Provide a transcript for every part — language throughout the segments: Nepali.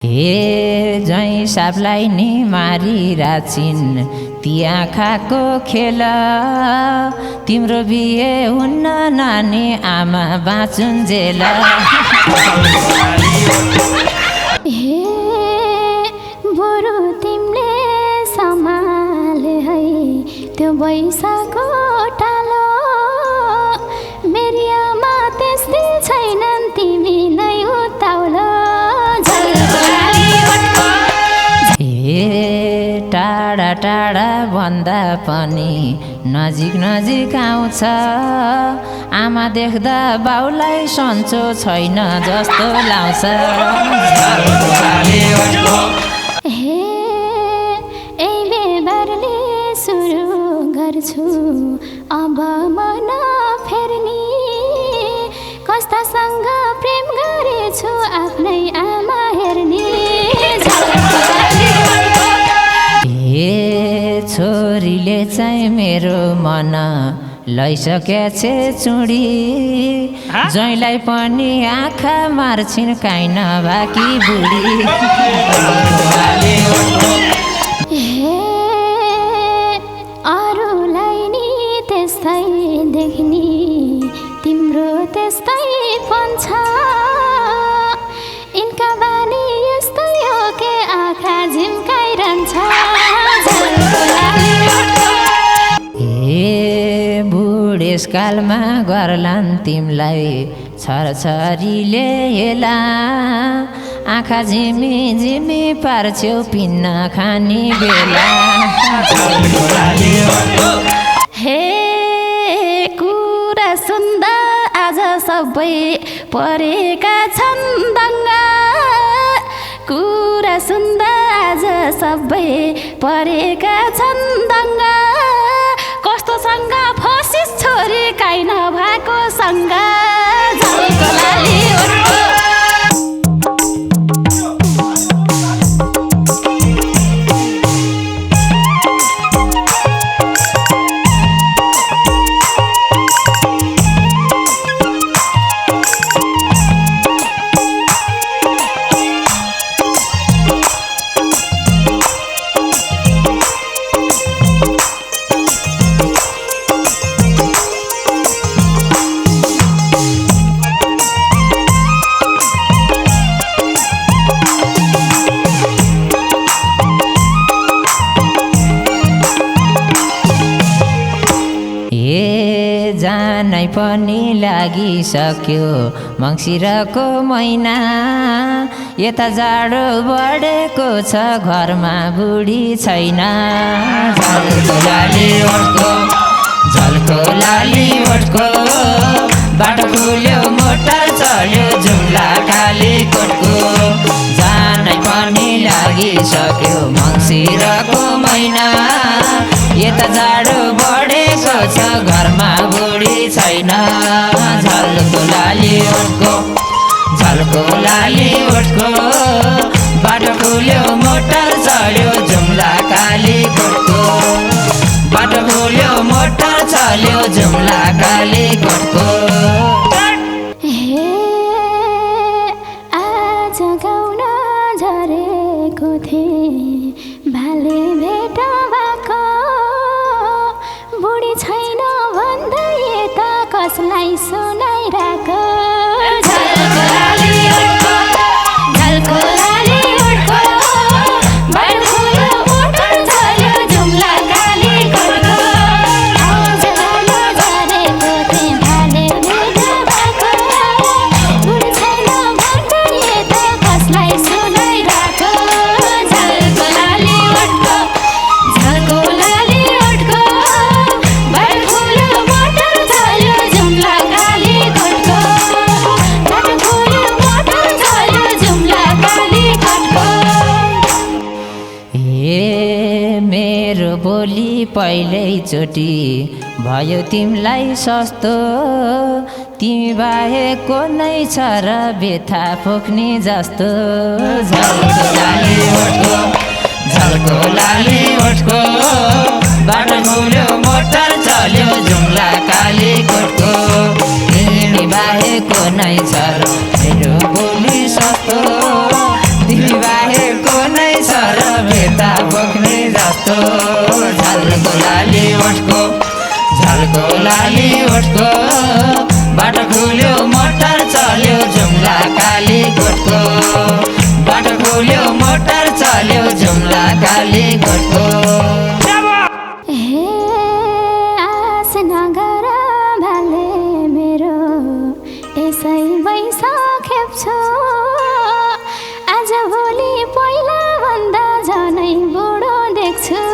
हे जै सापलाई नि मारिराछिन् ती आँखाको खेल तिम्रो बिहे हुन्न नानी आमा बाँचुन् जेल हे बरु तिमीले सम्हाल है त्यो बैसाको टालो मेरी आमा त्यस्तै छैनन् तिमी नै उताउलो टाढा टाढा भन्दा पनि नजिक नजिक आउँछ आमा देख्दा बाउलाई सन्चो छैन जस्तो लाउँछ हे यही व्यवहारले सुरु गर्छु अब मन फेर्नी कस्तासँग प्रेम गरेछु आफ्नै आमा हेर्ने ए छोरीले चाहिँ मेरो मन लैसकेछ चुडी जैलाई पनि आँखा मार्छिन् काहीँ नभाकी बुढी हे अरूलाई नि त्यस्तै देख्ने तिम्रो त्यस्तै पन्छ यिनका बानी यस्तै हो के आँखा झिम्काइरहन्छ ए बुढेसकालमा गर्लान् तिमीलाई छरछरीले हेला आँखा झिमी झिमी पार्छौ पिन्न खाने बेला हे कुरा सुन्दा आज सबै परेका छन् दङ्गा कुरा सुन्दा आज सबै परेका छन् दङ्गा कस्तोसँग फसिस छोरी काहीँ नभएको सँग जानै पनि लागिसक्यो मङ्सिरको महिना यता जाडो बढेको छ घरमा बुढी छैन झल्को लाली ओठको बाटो खुल्यो मोटर चल्यो जुम्ला कालीकोटको जानै पनि लागिसक्यो मङ्सिरको महिना यता जाडो बढेको छ घरमा बुढी छैन झल्को लाली ओठको बाटो खुल्यो मोटर चल्यो जुम्ला कालीकोटको बाटो खुल्यो मोटर चल्यो जुम्ला कालीकोटको आज गाउन झरेको थिएँ भाले भेट भएको बुढी छैन भन्दै यता कसलाई सुनाइरहेको बोली पहिल्यैचोटि भयो तिमीलाई सस्तो तिमी बाहेको नै छ र बेथा फोक्ने जस्तो झल्को लाली ओठको बाटो खुल्यो मोटर चल्यो जुम्ला कालीकोटको तिमी बाहेको नै छ र मेरो बोली सस्तो तिमी लाली ओठको बाटो खुल्यो मोटर चल्यो जुम्ला काली कोटको बाटो खुल्यो मोटर चल्यो जुम्ला काली कोटको हे आस नगर भाले मेरो यसै बैसा खेप्छु आज भोलि पहिला भन्दा झनै बुढो देख्छु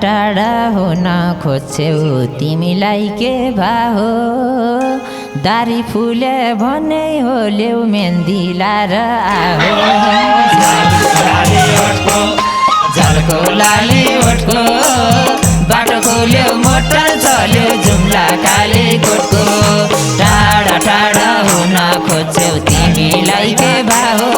टाढा हुन खोज्छौ तिमीलाई के भाहो दारी फुले भने हो ल्याउ मेहन्दी लाएर आहो झल्को लाली ओठको बाटो खोल्यो मोटर चल्यो जुम्ला काली कोटको टाढा हुन खोज्छौ तिमीलाई के भाहो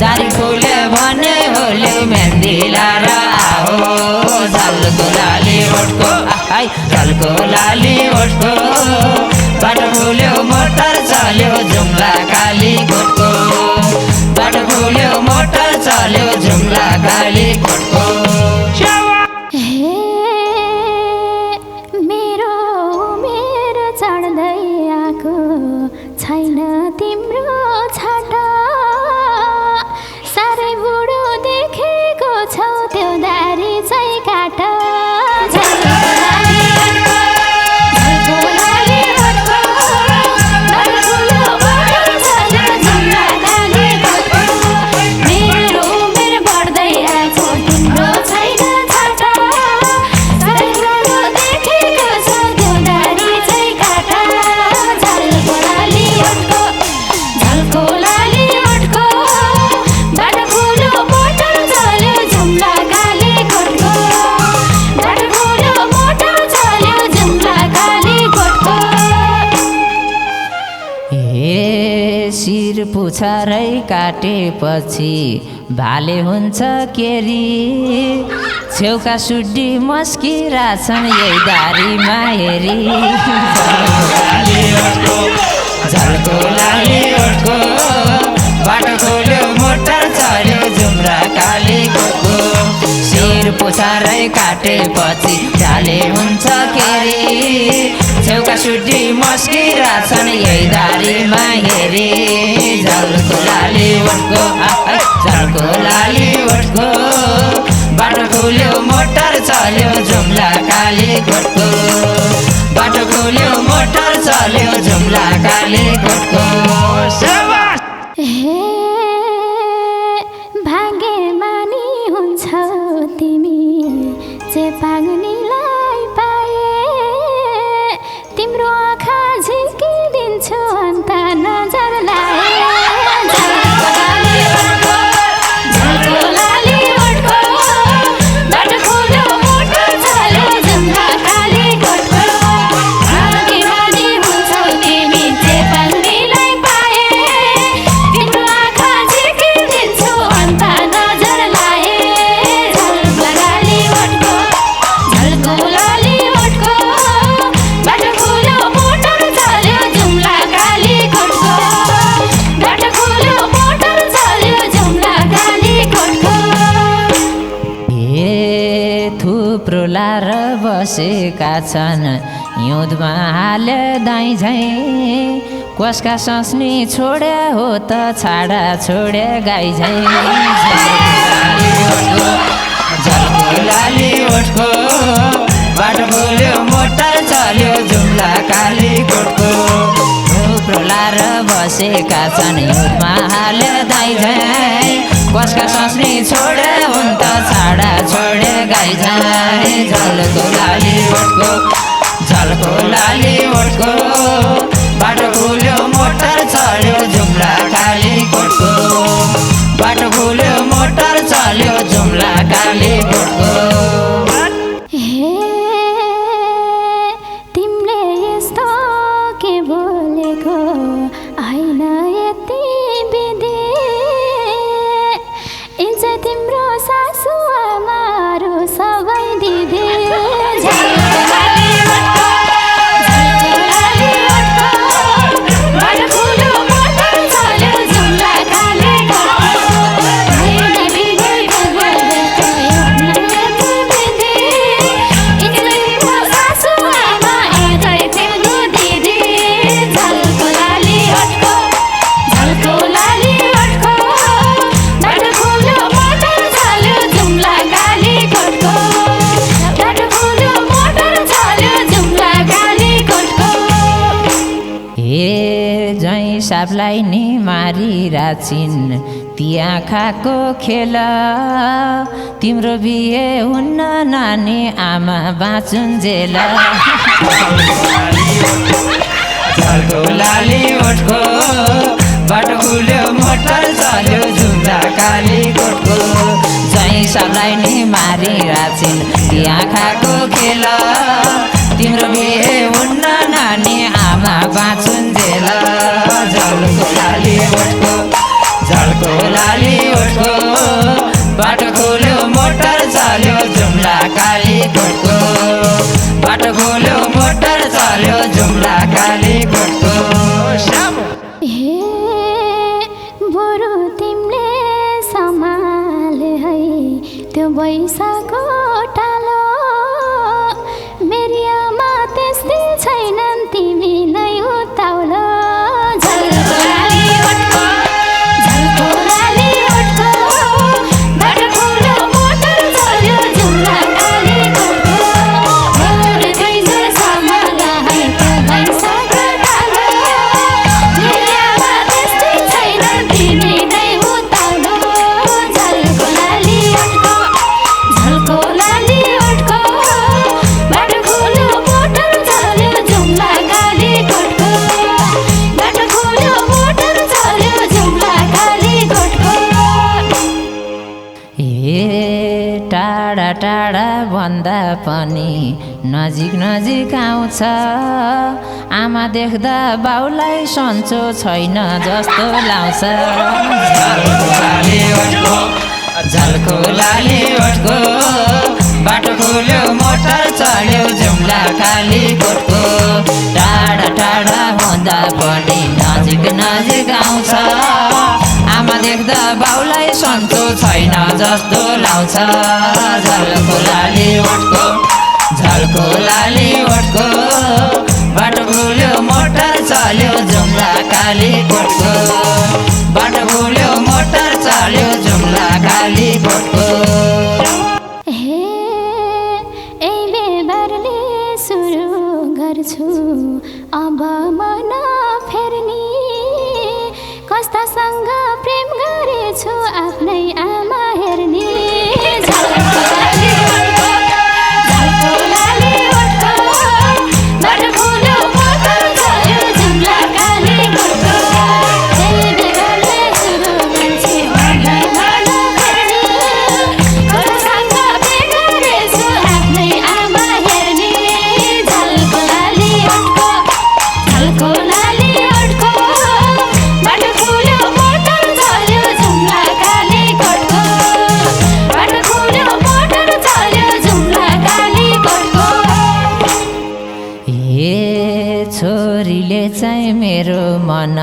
दारी फुले भने हो ल्याउ मेहन्दी लाएर झल्को लाली ओठको झल्को लाली ओठको बाटो खुल्यो मोटर चल्यो जुम्ला काली कोटको बाटो खुल्यो मोटर चल्यो जुम्ला काली कोटको मेरो उमेर चढ्दै आएको छैन तिम्रो छाटा साह्रै बुढो देखेको छौ त्यो दारी चाहिँ काट शिर पुछारै काटेपछि भाले हुन्छ केरी छेउका सुड्डी मस्किरहेछन् यही दारीमा हेरी झल्को लाली ओठको बाटो खोल्यो मोटर चल्यो जुम्रा काली कोटको शिर पुछारै काटेपछि भाले हुन्छ केरी छेउका सुड्डी मस्किरहेछन् यही दारीमा हेरी झल्को लाली ओठको झल्को लाली ओठको बाटो खुल्यो मोटर चल्यो जुम्ला काली कोटको बाटो खुल्यो मोटर चल्यो जुम्ला काली कोटको भाग्य मानी हुन्छौ तिमी जे पागनीलाई पाए तिम्रो आँखा झिकिदिन्छु अन्त नजर लाए लार बसेका छन् हिउँदमा हाले दाइ झैँ कसका सस्नी छोड्या हो त छाडा छोड्या गाई झैँ झल्को लाली ओठको बाटो खोल्यो मोटर चल्यो जुम्ला काली कोटको लार बसेका छन् हिउँदमा हाले दाइ झैँ कसका सस्नी छोडे हुन् त छाडा छोडे गाई झैँ झल्को लाली ओठको झल्को लाली ओठको बाटो खुल्यो मोटर चल्यो जुम्ला काली कोटको बाटो खुल्यो मोटर झैँ सापलाई नि मारिराछिन् ती आँखाको खेल तिम्रो बिहे हुन्न नानी आमा बाँचुन्जेल झल्को लाली ओठको बाटो खुल्यो मोटर चल्यो जुम्ला कालीकोटको झैँ सापलाई नि मारिराछिन् ती आँखाको खेल तिम्रो बिहे हुन्न नानी आमा बाँचुन्जेल झल्को लाली ओठको बाटो खोल्यो मोटर चल्यो जुम्ला कालीकोटको बाटो खोल्यो मोटर चल्यो जुम्ला कालीकोटको हे बरु तिमीले सम्हाले है त्यो बैसाको टालो मेरी आमा त्यस्तै छैनन् तिमी नै उताउलो झल्को लाली ओठको बाटो खोल्यो मोटर चल्यो जुम्ला कालीकोटको बरु तिमीले सम्हाले है त्यो बैसाको टालो मेरी आमा त्यस्तै छैनन् तिमी नै उताउलो झल्को लाली ओठको बाटो खोल्यो मोटर चल्यो जुम्ला कालीकोटको बाटो खोल्यो मोटर चल्यो जुम्ला कालीकोटको ए टाढा टाढा भन्दा पनि नजिक नजिक आउँछ आमा देख्दा बाउलाई सन्चो छैन जस्तो लाउँछ झल्को लाली ओठको बाटो खोल्यो मोटर चल्यो जुम्ला कालीकोटको टाढा टाढा भन्दा पनि नजिक नजिक आउँछ आमा देख्दा बाउलाई सन्चो छैन जस्तो लाउँछ झल्को लाली ओठको बाटो खोल्यो मोटर चल्यो जुम्ला कालीकोटको बाटो खोल्यो मोटर चल्यो जुम्ला कालीकोटको हे ए बेबरले सुरु गर्छु अब मन फेर्नी कस्तासँग प्रेम गरेछु आफ्नै आमा हेर्ने झल्को लाली ओठको बाटो खोल्यो मोटर चल्यो जुम्ला कालीकोटको ए बेबरले सुरु गर्छु अब मन फेर्नी कस्तासँग प्रेम गरेछु आफ्नै आमा हेर्ने झल्को लाली ओठको बाटो खोल्यो मोटर चल्यो जुम्ला कालीकोटको बाटो खोल्यो मोटर चल्यो जुम्ला कालीकोटको ए छोरीले चाहिँ मेरो मन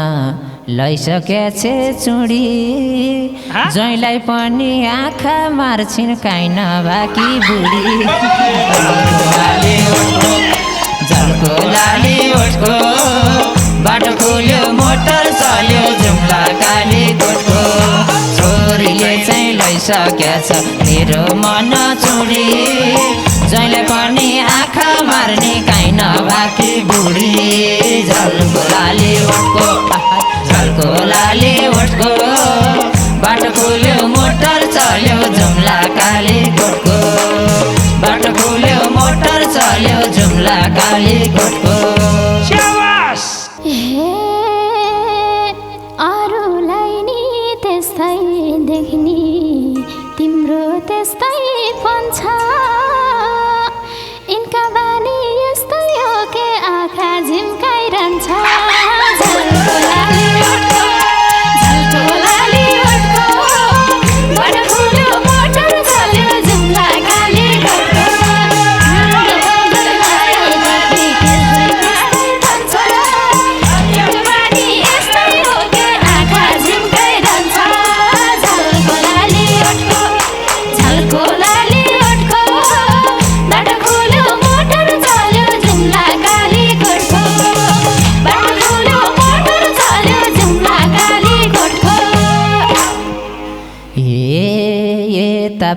लैसकेछ चुडी ज्वाइँलाई पनि आँखा मार्छिन् काहीँ नभाकी बुढी झल्को लाली ओठको बाटो खोल्यो मोटर चल्यो जुम्ला कालीकोटको छोरीले चाहिँ लैसकेछ मेरो मन चुडी ज्वाइँलाई पनि आँखा मार्ने काहीँ नभाकी बुढी झल्को लाली ओठको बाटो खोल्यो मोटर चल्यो जुम्ला कालीकोटको बाटो खोल्यो मोटर चल्यो जुम्ला कालीकोटको अरूलाई नि त्यस्तै देख्ने तिम्रो त्यस्तै पन्छ यिनका बानी यस्तै हो के आँखा झिम्काइरहन्छ झल्को लाली ओठको बाटो खोल्यो मोटर चल्यो जुम्ला कालीकोटको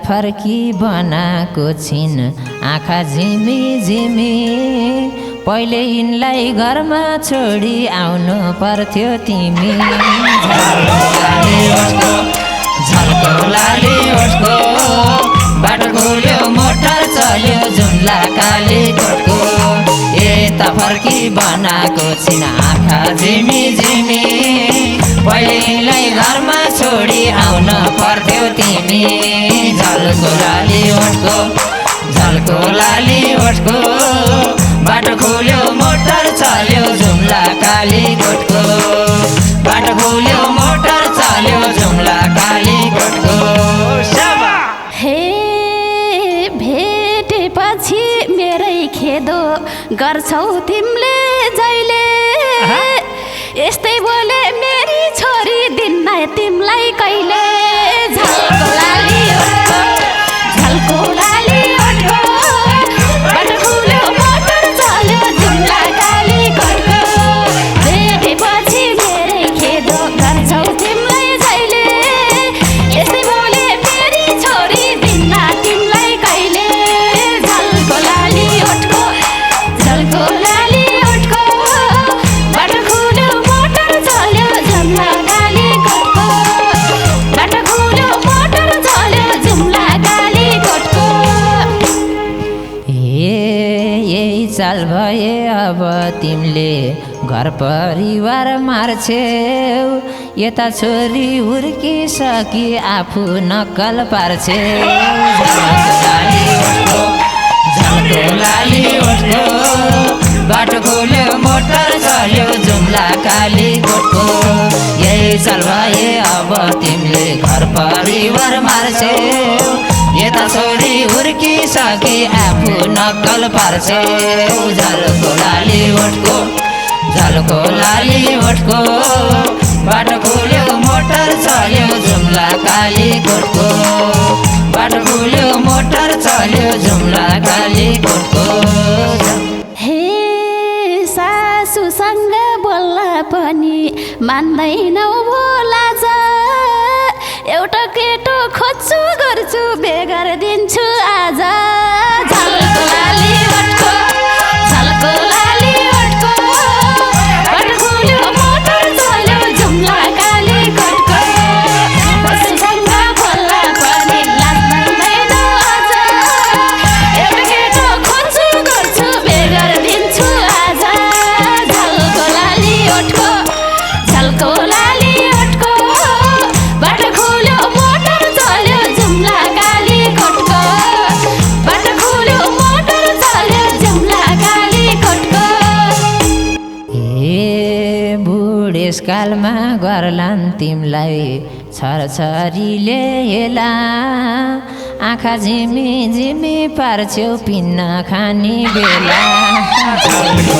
फर्की बनाएको छिन् आँखा झिमी झिमी पहिले यिनलाई घरमा छोडी आउनु पर्थ्यो तिमी झल्को लाली ओठको बाटो खोल्यो मोटर चल्यो जुम्ला कालीकोटको यता फर्की बनाएको छिन आँखा झिमी झिमी पहिले यिनलाई घरमा छोडी आउन पर्थ्यो तिमी झल्को लाली ओठको बाटो खोल्यो मोटर चल्यो जुम्ला कालीकोटको बाटो खोल्यो मोटर चल्यो जुम्ला कालीकोटको हे भेटेपछि मेरै खेदो गर्छौ तिमीले जहिले यस्तै बोले मेरी छोरी दिन्न तिमीलाई कहिले झल्को लाली ओठको बाटो खोल्यो मोटर चल्यो जुम्ला कालीकोटको भेटेपछि मेरै खेदो गर्छौ तिमीलाई जहिले यस्तै बोले मेरी छोरी दिन्न तिमीलाई कहिले झल्को लाली ओठको बाटो खोल्यो मोटर चल्यो जुम्ला कालीकोटको बाटो खोल्यो मोटर चल्यो जुम्ला कालीकोटको यही चाल भए अब तिमीले घर परिवार मार्छेउ यता छोरी हुर्किसकी आफू नक्कल पार्छेउ झल्को लाली ओठको बाटो खोल्यो मोटर चल्यो जुम्ला कालीकोटको यही चाल भए अब तिमीले घर परिवार मार्छेउ यता छोरी हुर्किसके आफू नक्कल पार्छेउ झल्को लाली ओठको बाटो खोल्यो मोटर चल्यो जुम्ला कालीकोटको बाटो खोल्यो मोटर चल्यो जुम्ला कालीकोटको हे सासूसँग बोल्न पनि मान्दैनौ भोला जा एउटा केटो खोज्छु गर्छु बेगर दिन्छु आज झल्को लाली ओठको बाटो खोल्यो मोटर चल्यो जुम्ला कालीकोटको सासूसँग बोल्न पनि लाज मान्दैनौ आज एउटा केटो खोज्छु गर्छु बेगर दिन्छु आज झल्को लाली ओठको बाटो खोल्यो मोटर चल्यो जुम्ला कालीकोटको बाटो खोल्यो मोटर चल्यो जुम्ला कालीकोटको ए बुढेसकालमा गर्लान् तिमीलाई छरछरीले हेला आँखा झिमी झिमी पार्छौ पिन्न खाने बेला झल्को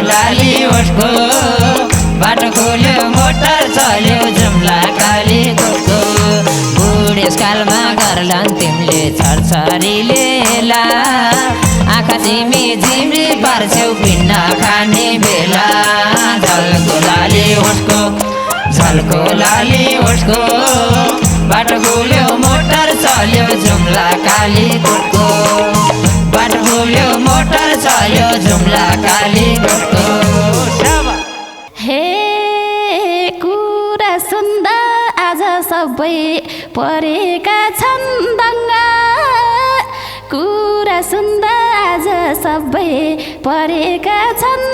लाली ओठको बाटो खोल्यो मोटर चल्यो जुम्ला कालीकोटको बुढेसकालमा गर्लान् तिमीले छरछरीले हेला आँखा झिमी झिमी पार्छौ पिन्न खाने बेला झल्को लाली ओठको बाटो खोल्यो मोटर चल्यो जुम्ला कालीकोटको बाटो खोल्यो मोटर चल्यो जुम्ला कालीकोटको हे कुरा सुन्दा आज सबै परेका छन् दङ्गा कुरा सुन्दा आज सबै परेका छन्